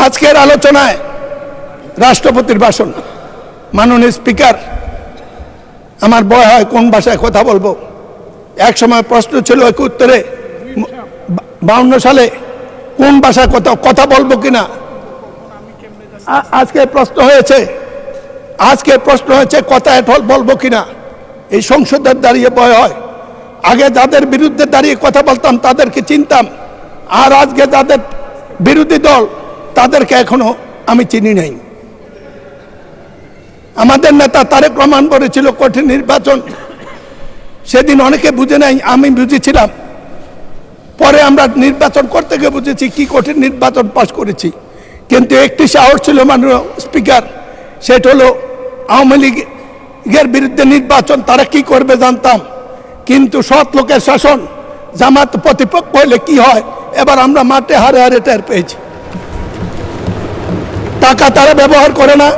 আজকের আলোচনায় রাষ্ট্রপতির ভাষণ। মাননীয় স্পিকার, আমার ভয় হয় কোন ভাষায় কথা বলবো। এক সময় প্রশ্ন ছিল ৭১-এ ৫২ সালে কোন ভাষায় কথা বলবো কিনা। আজকে প্রশ্ন হয়েছে কথা এঠল বলবো কিনা। এই সংসদের দাঁড়িয়ে ভয় হয়। আগে যাদের বিরুদ্ধে দাঁড়িয়ে কথা বলতাম তাদেরকে চিনতাম, আর আজকে যাদের বিরোধী দল তাদেরকে এখনো আমি চিনি নাই। আমাদের নেতা তারেক রহমান বলেছিল কঠিন নির্বাচন, সেদিন অনেকে বুঝে নাই, আমি বুঝেছিলাম। পরে আমরা নির্বাচন করতে গিয়ে বুঝেছি কি কঠিন নির্বাচন পাশ করেছি। কিন্তু একটি সাহস ছিল মাননীয় স্পিকার, সেটা হলো আওয়ামী লীগের বিরুদ্ধে নির্বাচন তারা কি করবে জানতাম, কিন্তু সৎ লোকের শাসন, জামাত প্রতিপক্ষ হলে কি হয় এবার আমরা মাঠে হারে হারে টের পেয়েছি। টাকা তারা ব্যবহার করে না,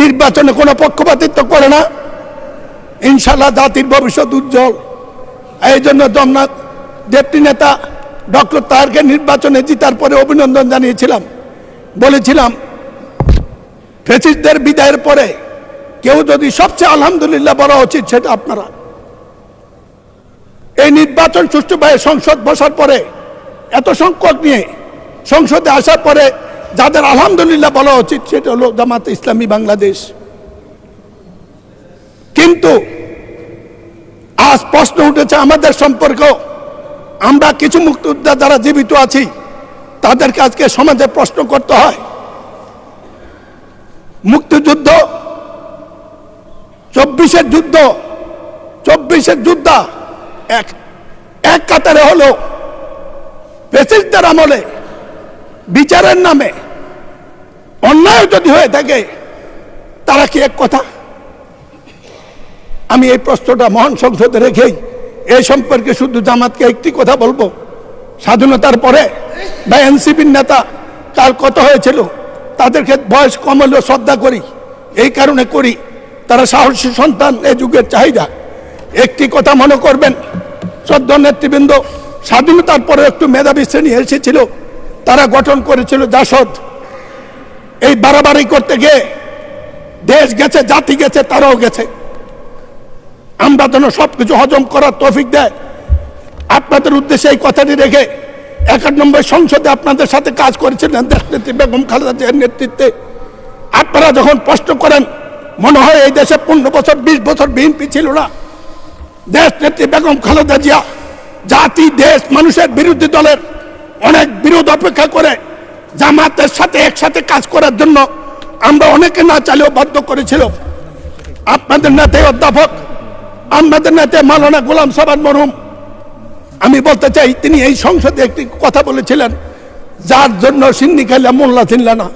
নির্বাচনে কোনো পক্ষপাতিত্ব করে না। ইনশাল্লাহ জাতির ভবিষ্যৎ উজ্জ্বল। এই জন্য জগন্নাথ ডেপুটি নেতা ডক্টর তাহেরকে নির্বাচনে জিতার পরে অভিনন্দন জানিয়েছিলাম। বলেছিলাম ফ্যাসিস্টদের বিদায়ের পরে কেউ যদি সবচেয়ে আলহামদুলিল্লাহ বলা উচিত সেটা আপনারা। এই নির্বাচন সুষ্ঠুভাবে সংসদ বসার পরে এত সংখ্যক নিয়ে সংসদে আসার পরে যাদের আলহামদুলিল্লাহ বলা উচিত সেটা হলো জামাত ইসলামী বাংলাদেশ। কিন্তু আজ প্রশ্ন উঠেছে আমাদের সম্পর্ক। আমরা কিছু মুক্তিযোদ্ধা যারা জীবিত আছি তাদেরকে আজকে সমাজে প্রশ্ন করতে হয়। মুক্তিযুদ্ধ 24-এর যুদ্ধ, 24-এর যোদ্ধা এক কাতারে হলো ফ্যাসিস্টদের আমলে বিচারের নামে অন্যায় যদি হয়ে থাকে তারা কি এক কথা? আমি এই প্রশ্নটা মহান সংসদে রেখেই এই সম্পর্কে শুধু জামাতকে একটি কথা বলবো। স্বাধীনতার পরে বা এনসিপির নেতা কাল কথা হয়েছিল, তাদেরকে বয়স কম হলেও শ্রদ্ধা করি, এই কারণে করি তারা সাহসী সন্তান, এই যুগের চাহিদা। একটি কথা মনে করবেন, শ্রদ্ধা নেতৃবৃন্দ, স্বাধীনতার পরে একটু মেধাবী শ্রেণী এসেছিল, তারা গঠন করেছিল জাসদ। এই বাড়াবাড়ি করতে গিয়ে দেশ গেছে, জাতি গেছে, তারাও গেছে। আমরা যেন সবকিছু হজম করার তৌফিক দেয়। আপনাদের উদ্দেশ্যে এই কথাটি রেখে 91 সংসদে আপনাদের সাথে কাজ করেছিলেন দেশনেত্রী বেগম খালেদা জিয়ার নেতৃত্বে। আপনারা যখন প্রশ্ন করেন মনে হয় এই দেশে 15 বছর 20 বছর বিএনপি ছিল না। দেশনেত্রী বেগম খালেদা জিয়া জাতি, দেশ, মানুষের বিরোধী দলের অনেক বিরোধ অপেক্ষা করে জামাতের সাথে একসাথে কাজ করার জন্য আমরা অনেকে না চাইলেও বাধ্য করেছিল। আপনাদের নেতা অধ্যাপক, আমাদের নেতা মাওলানা গোলাম সাবান মরহুম, আমি বলতে চাই তিনি এই সংসদে একটি কথা বলেছিলেন, যার জন্য সিন্নি খাইলা মোল্লা চিনলা না।